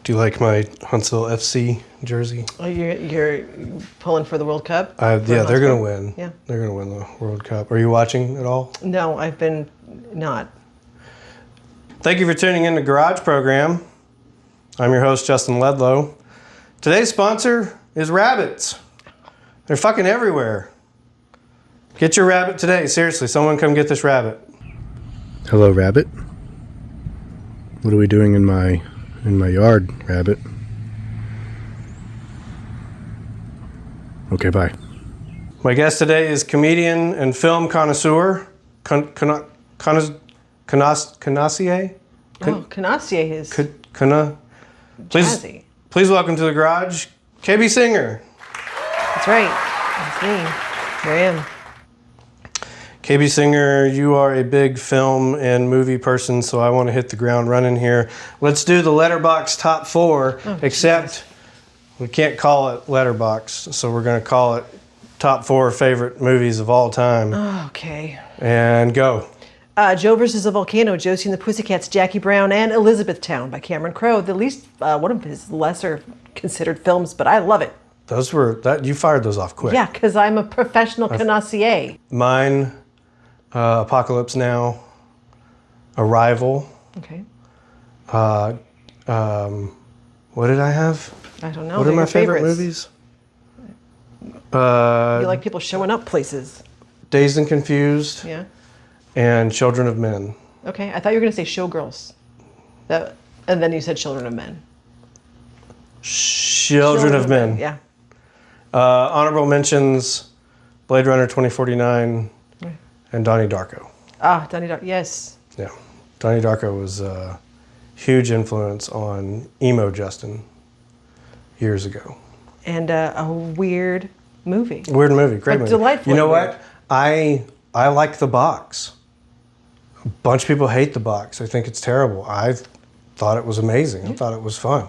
Do you like my Huntsville FC jersey? Oh, you're pulling for the World Cup? Yeah, they're going to win. Yeah. They're going to win the World Cup. Are you watching at all? No, I've been not. Thank you for tuning in to Garage Program. I'm your host, Justin Ledlow. Today's sponsor is rabbits. They're fucking everywhere. Get your rabbit today. Seriously, someone come get this rabbit. Hello, rabbit. What are we doing in my yard, rabbit? Okay, bye. My guest today is comedian and film connoisseur, Canassier? Canassier is Please welcome to the garage, KB Singer. That's right. That's me. Here I am. KB Singer, you are a big film and movie person, so I want to hit the ground running here. Let's do the Letterboxd top 4, except we can't call it Letterboxd, so we're going to call it top 4 favorite movies of all time. Okay. And go. Joe versus the Volcano, Josie and the Pussycats, Jackie Brown, and Elizabethtown by Cameron Crowe. The least one of his lesser considered films, but I love it. You fired those off quick. Yeah, because I'm a professional connoisseur. Mine, Apocalypse Now, Arrival. Okay. What did I have? I don't know. What are my favorite movies? You like people showing up places. Dazed and Confused. Yeah. And Children of Men. Okay, I thought you were going to say Showgirls. And then you said Children of Men. Children of Men. Yeah. Honorable mentions, Blade Runner 2049 and Donnie Darko. Ah, Donnie Darko, yes. Yeah. Donnie Darko was a huge influence on emo Justin years ago. And a weird movie. Weird movie, great movie. Delightful. You know what? I like The Box. A bunch of people hate The Box. I think it's terrible. I thought it was amazing. I thought it was fun.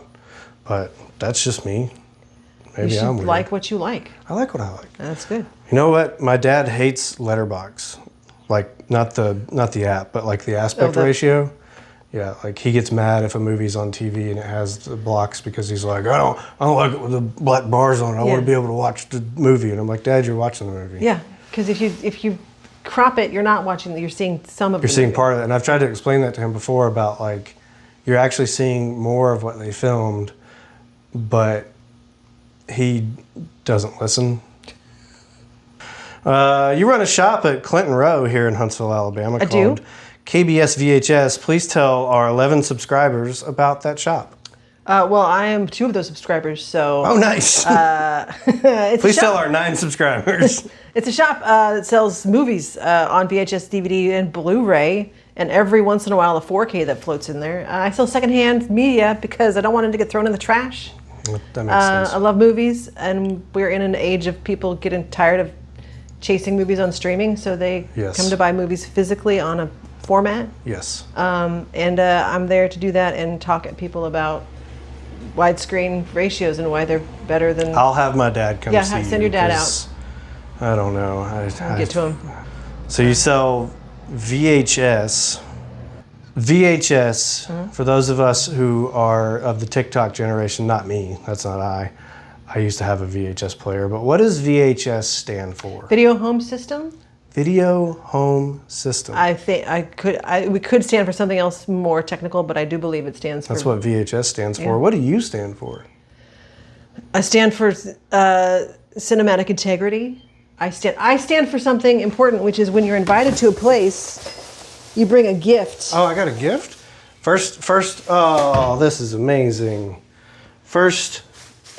But that's just me. Maybe I'm weird. You like what you like. I like what I like. That's good. You know what? My dad hates Letterboxd. Like not the app, but like the aspect ratio. Yeah, like he gets mad if a movie's on TV and it has the blocks because he's like, I don't like it with the black bars on it. I want to be able to watch the movie. And I'm like, Dad, you're watching the movie. Yeah, because if you crop it, you're not watching. You're seeing some of it. You're seeing part of it, and I've tried to explain that to him before about like you're actually seeing more of what they filmed, but he doesn't listen. You run a shop at Clinton Row here in Huntsville, Alabama called KBS VHS. Please tell our 11 subscribers about that shop. Well, I am 2 of those subscribers, so... Oh, nice. Please tell our 9 subscribers. It's a shop that sells movies on VHS, DVD, and Blu-ray, and every once in a while a 4K that floats in there. I sell secondhand media because I don't want it to get thrown in the trash. That makes sense. I love movies, and we're in an age of people getting tired of chasing movies on streaming, so they come to buy movies physically on a format. Yes. And I'm there to do that and talk at people about widescreen ratios and why they're better than... I'll have my dad come see you. Yeah, send your dad out. I don't know. Get to him. So you sell VHS. VHS, for those of us who are of the TikTok generation, not me, that's not I. I used to have a VHS player, but what does VHS stand for? Video Home System? Video Home System. I think we could stand for something else more technical, but I do believe it stands for... That's what VHS stands for. What do you stand for? I stand for cinematic integrity. I stand for something important, which is when you're invited to a place, you bring a gift. Oh, I got a gift? First, oh, this is amazing. First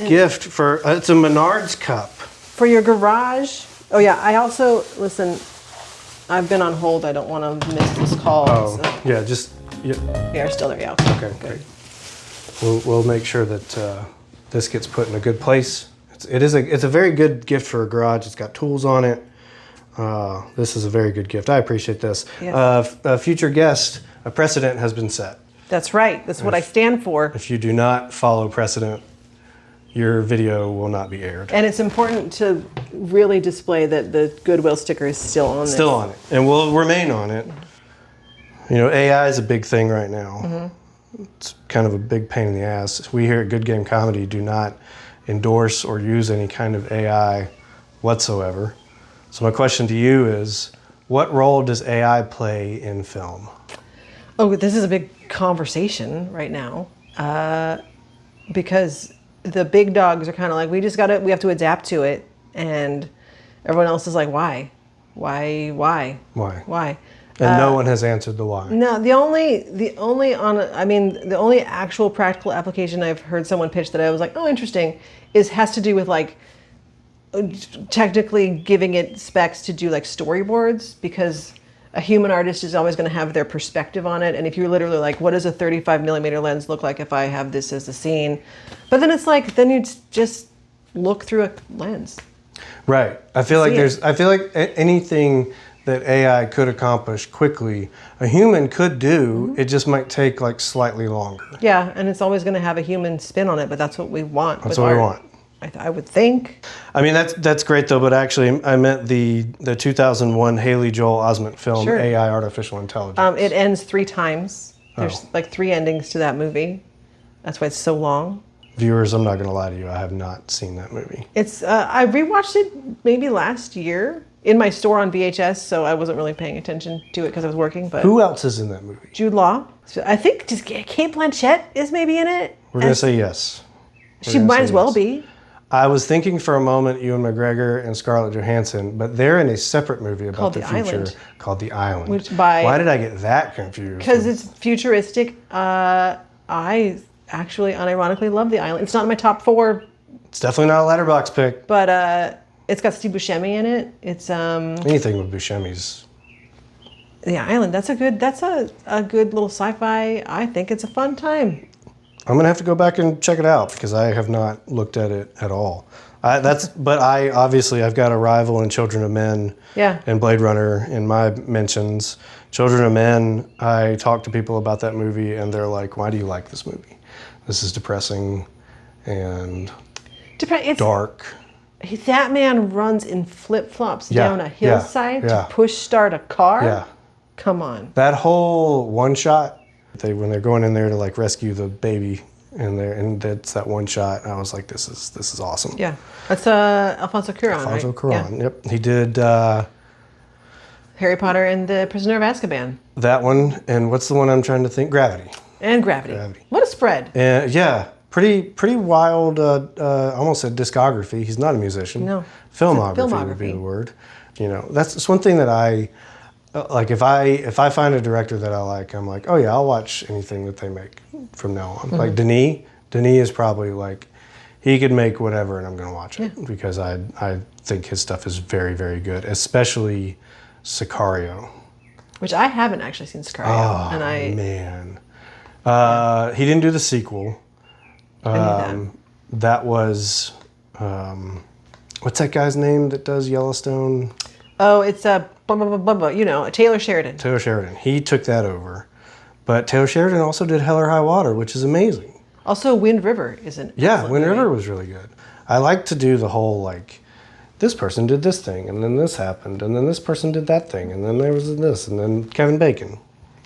gift for, it's a Menards cup. For your garage. Oh yeah, I also, listen, I've been on hold. I don't want to miss this call. Oh, so. yeah, just... Yeah, you're still there, yeah. Okay, great. We'll make sure that this gets put in a good place. It's a very good gift for a garage. It's got tools on it. This is a very good gift. I appreciate this. Yes. A future guest, a precedent has been set. That's right. That's what I stand for. If you do not follow precedent, your video will not be aired. And it's important to really display that the Goodwill sticker is still on there. Still on it, and will remain on it. You know, AI is a big thing right now. It's kind of a big pain in the ass. We here at Good Game Comedy do not endorse or use any kind of AI whatsoever. So my question to you is, what role does AI play in film? Oh, this is a big conversation right now because the big dogs are kind of like, we have to adapt to it. And everyone else is like, why? Why? And no one has answered the why. No, the only actual practical application I've heard someone pitch that I was like, oh, interesting, has to do with like technically giving it specs to do like storyboards, because a human artist is always going to have their perspective on it. And if you're literally like, what does a 35 millimeter lens look like if I have this as the scene? But then it's like, then you just look through a lens. Right. I feel like anything that AI could accomplish quickly, a human could do. It just might take like slightly longer. Yeah, and it's always going to have a human spin on it, but that's what we want. That's what we want. I would think. I mean, that's great though, but actually I meant the 2001 Haley Joel Osment film, Sure. AI Artificial Intelligence. It ends 3 times. There's like 3 endings to that movie. That's why it's so long. Viewers, I'm not going to lie to you, I have not seen that movie. It's I rewatched it maybe last year in my store on VHS, so I wasn't really paying attention to it because I was working. But Who else is in that movie? Jude Law. So I think just Kate Blanchett is maybe in it. We're going to say yes. She might as well be. I was thinking for a moment Ewan McGregor and Scarlett Johansson, but they're in a separate movie about Called the The future Island. called The Island. Why did I get that confused? Because it's futuristic. I actually unironically love The Island. It's not in my top 4, It's definitely not a letterbox pick. but it's got Steve Buscemi in it. It's Anything with Buscemi's. The Island. That's a good little sci-fi. I think it's a fun time. I'm gonna have to go back and check it out because I have not looked at it at all. I've got Arrival and Children of Men Yeah. and Blade Runner in my mentions. Children of Men, I talk to people about that movie and they're like, why do you like this movie? This is depressing and dark. That man runs in flip-flops down a hillside yeah. to push start a car? Yeah. Come on. That whole one shot, when they're going in there to like rescue the baby and that's that one shot, I was like, this is awesome. Yeah. That's Alfonso Cuarón, Alfonso right? Cuarón, Yeah. yep. He did Harry Potter and the Prisoner of Azkaban. that one, and what's the one I'm trying to think? Gravity. And Gravity. What a spread. And yeah, pretty wild, almost a discography. He's not a musician. No. Filmography would be the word. You know, that's one thing that I like. If I find a director that I like, I'm like, oh yeah, I'll watch anything that they make from now on. Like Denis is probably like, he could make whatever and I'm gonna watch it because I think his stuff is very, very good, especially Sicario. Which I haven't actually seen Sicario. Oh man. He didn't do the sequel. I knew That was, what's that guy's name that does Yellowstone? Oh, it's Taylor Sheridan. Taylor Sheridan. He took that over. But Taylor Sheridan also did Hell or High Water, which is amazing. Also, Wind River is an excellent Wind movie. River was really good. I like to do the whole like, this person did this thing, and then this happened, and then this person did that thing, and then there was this, and then Kevin Bacon.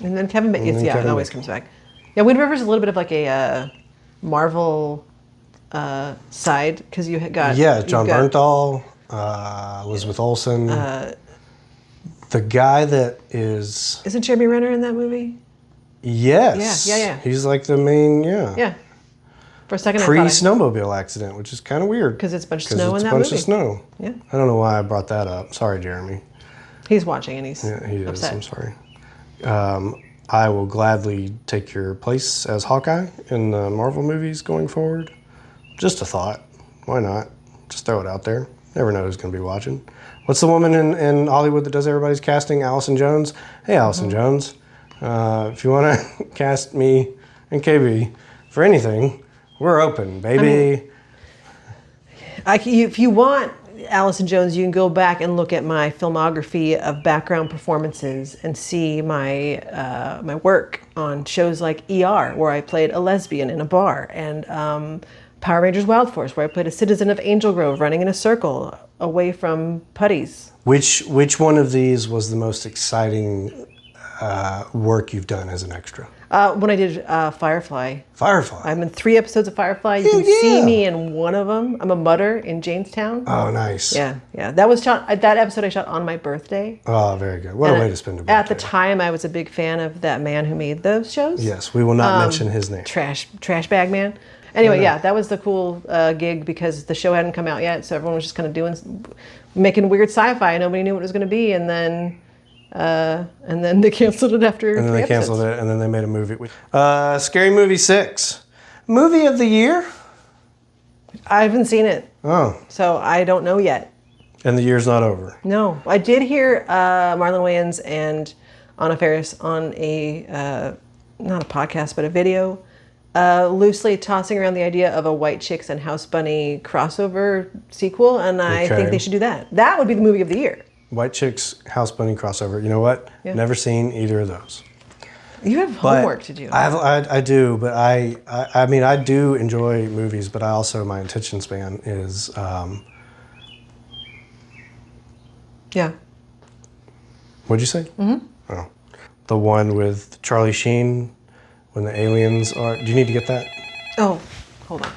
And then Kevin Bacon. then Kevin it always Bacon. comes back. Yeah, Wind River is a little bit of like a Marvel side because you got John Bernthal, Elizabeth Olsen. The guy that is... Isn't Jeremy Renner in that movie? Yes. Yeah. He's like the main, Yeah. For a second, I thought Pre-snowmobile accident, which is kind of weird. because it's a bunch of snow in that It's a bunch movie. of snow. Yeah, I don't know why I brought that up. Sorry, Jeremy. he's watching and he's Yeah, he is. upset. I'm sorry. I will gladly take your place as Hawkeye in the Marvel movies going forward. Just a thought. Why not? Just throw it out there. Never know who's going to be watching. What's the woman in Hollywood that does everybody's casting? Allison Jones. Hey, Allison Jones. If you want to cast me and KB for anything, we're open, baby. If you want Allison Jones, you can go back and look at my filmography of background performances and see my my work on shows like ER, where I played a lesbian in a bar, and Power Rangers Wild Force, where I played a citizen of Angel Grove running in a circle away from putties. Which one of these was the most exciting work you've done as an extra? When I did Firefly, Firefly. I'm in 3 episodes of Firefly. You can see me in one of them. I'm a mutter in Janestown. Oh, nice. Yeah. That was shot. That episode I shot on my birthday. Oh, very good. What a way to spend a birthday. At the time, I was a big fan of that man who made those shows. Yes, we will not mention his name. Trash bag man. Anyway, yeah, that was the cool gig because the show hadn't come out yet, so everyone was just kind of making weird sci-fi. Nobody knew what it was going to be, and then they canceled it after. And then they canceled it, and then they made a movie. Scary Movie 6. Movie of the year? I haven't seen it, Oh, so I don't know yet. and the year's not over. No, I did hear Marlon Wayans and Anna Faris on not a podcast, but a video, loosely tossing around the idea of a White Chicks and House Bunny crossover sequel, and I think they should do that. That would be the movie of the year. White Chicks, House Bunny crossover. You know what? Yeah. Never seen either of those. You have homework to do. I do, but I mean, I do enjoy movies, but I also, my attention span is, Yeah. what'd you say? Mm-hmm. Oh, the one with Charlie Sheen when the aliens are, do you need to get that? Oh, hold on.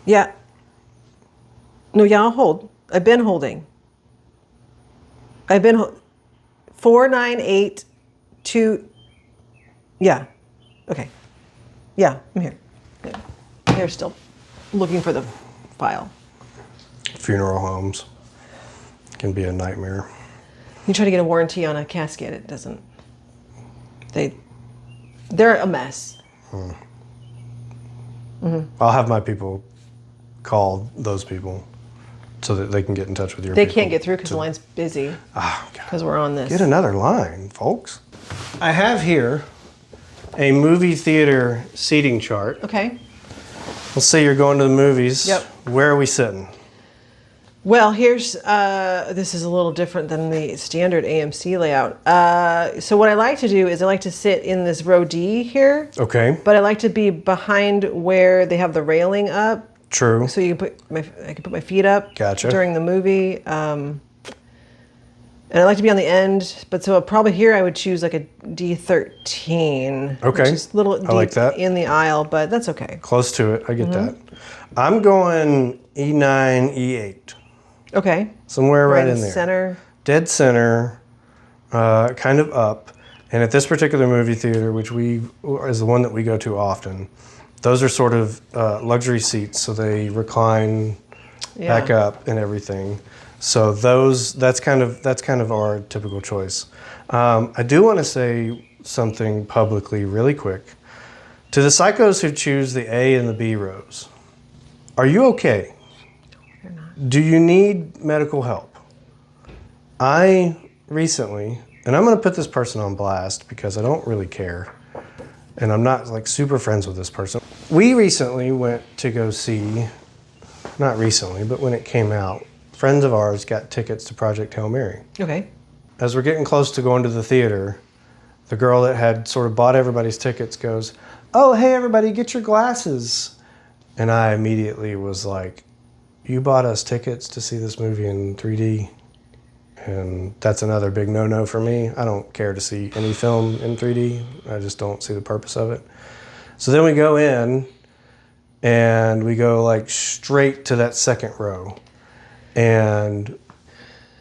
Yeah. No, yeah, I'll hold. I've been holding. 4982. Yeah. Okay. Yeah, I'm here. Yeah. I'm here still looking for the file. Funeral homes can be a nightmare. You try to get a warranty on a casket, it doesn't. They're a mess. I'll have my people call those people so that they can get in touch with your They people. can't get through because the line's busy Oh, God. because we're on this. Get another line, folks. I have here a movie theater seating chart. Okay. Let's say you're going to the movies. Yep. Where are we sitting? Well, here's this is a little different than the standard AMC layout. So what I like to do is I like to sit in this row D here, Okay. but I like to be behind where they have the railing up, True. so I can put my feet up Gotcha. during the movie. And I like to be on the end, but so probably here I would choose like a D13. Okay. Which is a little deep I like that. in the aisle, but that's okay. Close to it. I get that. I'm going E9, E8. Okay. Somewhere right in the there. center. Dead center, kind of up. And at this particular movie theater, which is the one that we go to often, those are sort of luxury seats, so they recline back up and everything. So that's kind of our typical choice. I do want to say something publicly really quick. To the psychos who choose the A and the B rows, are you okay? Do you need medical help? I recently, and I'm going to put this person on blast because I don't really care, and I'm not like super friends with this person. We recently went to go see, not recently, but when it came out, friends of ours got tickets to Project Hail Mary. Okay. As we're getting close to going to the theater, the girl that had sort of bought everybody's tickets goes, "Oh, hey everybody, get your glasses." And I immediately was like, "You bought us tickets to see this movie in 3D, and that's another big no-no for me. I don't care to see any film in 3D. I just don't see the purpose of it." So then we go in, and we go like straight to that second row, and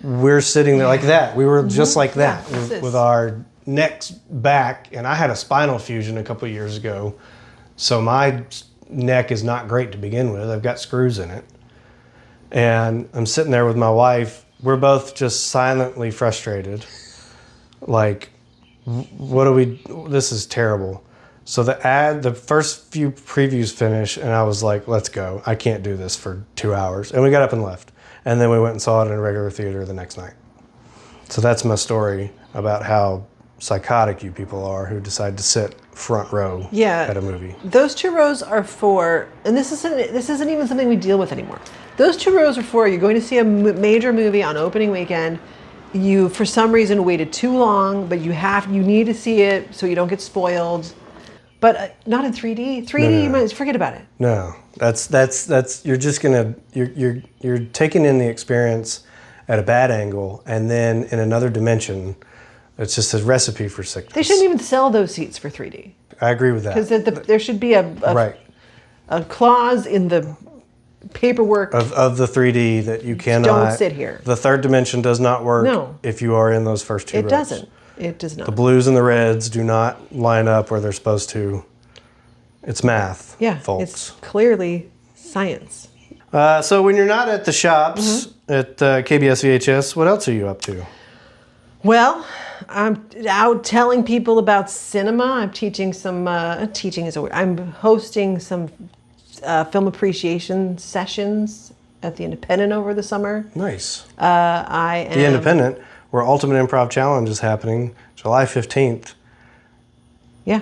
we're sitting there like that. We were just like that, with our necks back, and I had a spinal fusion a couple of years ago, so my neck is not great to begin with. I've got screws in it. And I'm sitting there with my wife. We're both just silently frustrated. Like, this is terrible. So the first few previews finished, and I was like, let's go. I can't do this for 2 hours. And we got up and left. And then we went and saw it in a regular theater the next night. So that's my story about how psychotic you people are who decide to sit front row at a movie. Those 2 rows are for, and this isn't even something we deal with anymore. Those 2 rows are for, you're going to see a major movie on opening weekend. You, for some reason, waited too long, but you need to see it so you don't get spoiled. But not in 3D. 3D, no. You might forget about it. No, that's you're just gonna you're taking in the experience at a bad angle, and then in another dimension, It's just a recipe for sickness. They shouldn't even sell those seats for 3D. I agree with that. Because there should be Right. a clause in the paperwork. Of the 3D that you cannot... Don't sit here. The third dimension does not work No. if you are in those first two It rows. doesn't. It does not. The blues and the reds do not line up where they're supposed to. It's math, Yeah, folks. it's clearly science. So when you're not at the shops at KBS VHS, what else are you up to? Well, I'm out telling people about cinema. I'm teaching some, teaching is a word. I'm hosting some film appreciation sessions at the Independent over the summer. Nice. I am... The Independent, where Ultimate Improv Challenge is happening, July 15th. Yeah.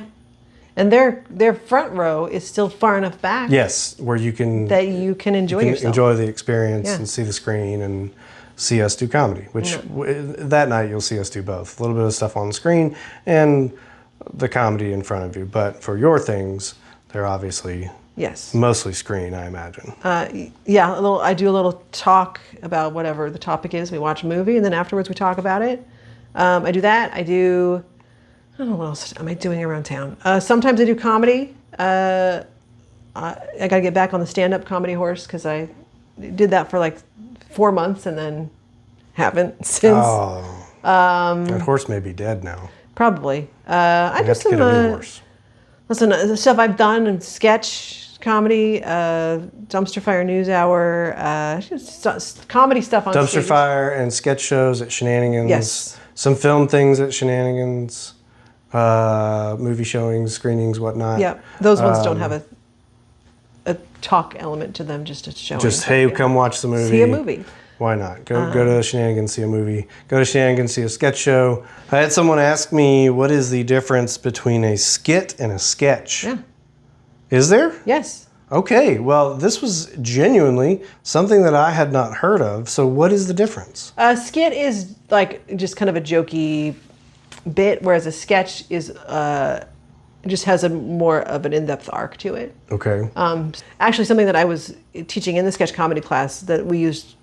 And their front row is still far enough back Yes, where you can, that you can enjoy yourself. enjoy the experience Yeah. and see the screen and see us do comedy, which that night you'll see us do both. A little bit of stuff on the screen and the comedy in front of you. But for your things, they're obviously Yes. mostly screen, I imagine. Yeah, I do a little talk about whatever the topic is. We watch a movie, and then afterwards we talk about it. I do that. I don't know what else am I doing around town. Sometimes I do comedy. I got to get back on the stand-up comedy horse because I did that for like 4 months and then haven't since. Oh, that horse may be dead now. Probably. I You have just to get a new horse. Listen, the stuff I've done in sketch comedy, Dumpster Fire News Hour, comedy stuff on Dumpster stage. Fire and sketch shows at Shenanigans. Yes. Some film things at Shenanigans. Movie showings, screenings, whatnot. Yeah, those ones don't have a talk element to them, just a showing. Just, hey, come watch the movie. See a movie. Why not? Go to Shenanigans, see a movie. Go to Shenanigans, see a sketch show. I had someone ask me, what is the difference between a skit and a sketch? Yeah. Is there? Yes. Okay, well, this was genuinely something that I had not heard of. So what is the difference? A skit is like just kind of a jokey bit, whereas a sketch is just has a more of an in-depth arc to it. Okay. Actually, something that I was teaching in the sketch comedy class that we used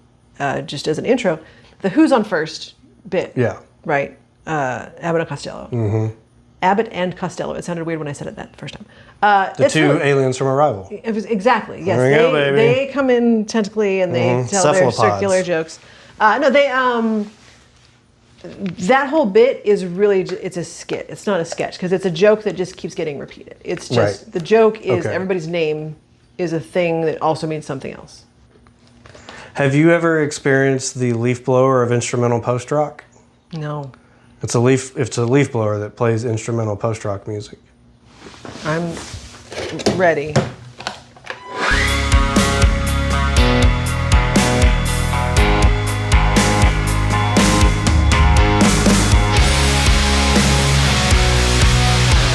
just as an intro, the Who's on First bit. Yeah. Right. Abbott and Costello. Mm-hmm. Abbott and Costello. It sounded weird when I said it that first time. The two aliens from Arrival. It was exactly, yes. There we go, baby. They come in tentacly and they tell their Cephalopods. circular jokes. No, they that whole bit is really it's a skit. It's not a sketch because it's a joke that just keeps getting repeated. It's just Right. the joke is Okay. everybody's name is a thing that also means something else. Have you ever experienced the leaf blower of instrumental post rock? No, It's a leaf blower that plays instrumental post rock music. I'm ready.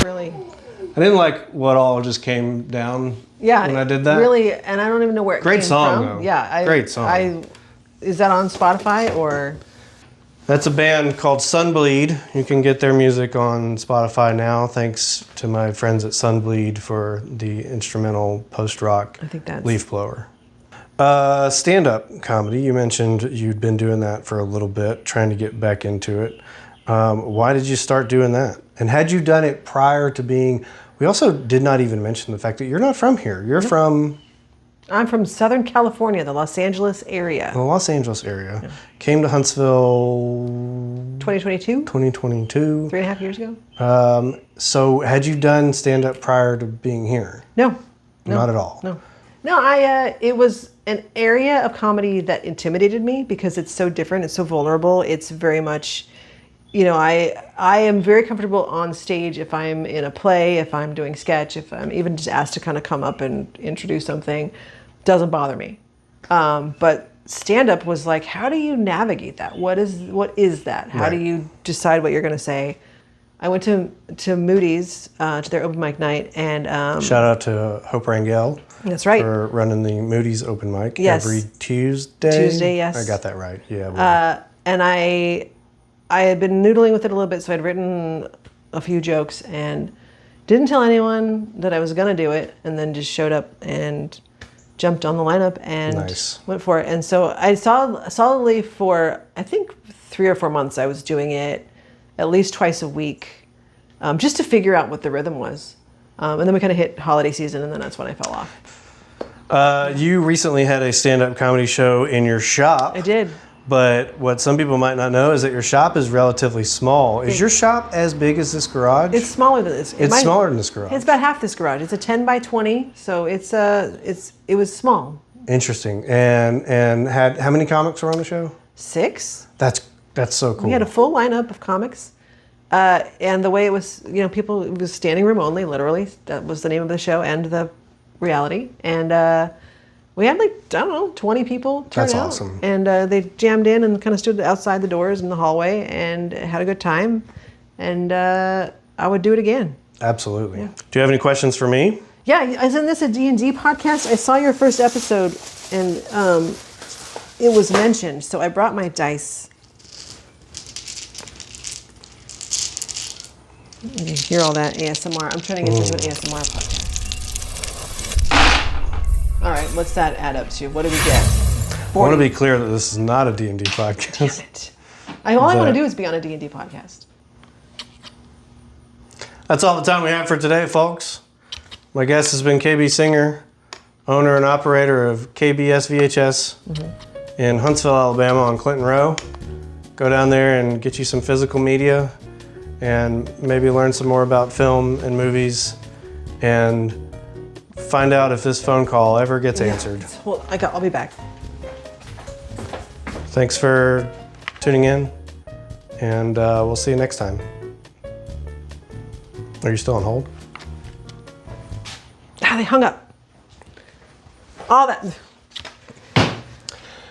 Really. I didn't like what all just came down Yeah, when I did that. Really, and I don't even know where it Great came song, from. though. Yeah, Great song. Is that on Spotify or? That's a band called Sunbleed. You can get their music on Spotify now. Thanks to my friends at Sunbleed for the instrumental post-rock I think that's- leaf blower. Stand-up comedy. You mentioned you'd been doing that for a little bit, trying to get back into it. Why did you start doing that? And had you done it prior to being... We also did not even mention the fact that you're not from here. You're from I'm from Southern California, the Los Angeles area. the Los Angeles area. Yeah. Came to Huntsville 2022, 2022. 3.5 years ago. So had you done stand-up prior to being here? No, Not at all. no. It was an area of comedy that intimidated me because it's so different. It's so vulnerable. It's very much, I am very comfortable on stage if I'm in a play, if I'm doing sketch, if I'm even just asked to kind of come up and introduce something, doesn't bother me. But stand-up was like, how do you navigate that? What is that? How do you decide what you're going to say? I went to Moody's to their open mic night, and Shout out to Hope Rangel. That's right. For running the Moody's open mic Yes. every Tuesday. Tuesday, yes. I got that right. Yeah. Well, And I had been noodling with it a little bit, so I'd written a few jokes and didn't tell anyone that I was going to do it, and then just showed up and jumped on the lineup and Nice. went for it. And so I solidly for, I think, 3 or 4 months I was doing it at least twice a week, just to figure out what the rhythm was. And then we kind of hit holiday season, and then that's when I fell off. You recently had a stand-up comedy show in your shop. I did. But what some people might not know is that your shop is relatively small. Is your shop as big as this garage? It's smaller than this. It's smaller than this garage. It's about half this garage. It's a 10 by 20, so it was small. Interesting. And had how many comics were on the show? 6. That's so cool. We had a full lineup of comics. And the way it was, people, it was standing room only, literally. That was the name of the show and the reality. And we had 20 people turn That's out. awesome. And they jammed in and kind of stood outside the doors in the hallway and had a good time. And I would do it again. Absolutely. Yeah. Do you have any questions for me? Yeah, isn't this a D&D podcast? I saw your first episode and it was mentioned, so I brought my dice. You hear all that ASMR. I'm trying to get this into an ASMR podcast. All right, what's that add up to? What do we get? 40. I want to be clear that this is not a D&D podcast. Damn it. All I want to do is be on a D&D podcast. That's all the time we have for today, folks. My guest has been KB Singer, owner and operator of KBS VHS in Huntsville, Alabama on Clinton Row. Go down there and get you some physical media and maybe learn some more about film and movies and find out if this phone call ever gets answered. Well, I'll be back. Thanks for tuning in, and we'll see you next time. Are you still on hold? They hung up. All that.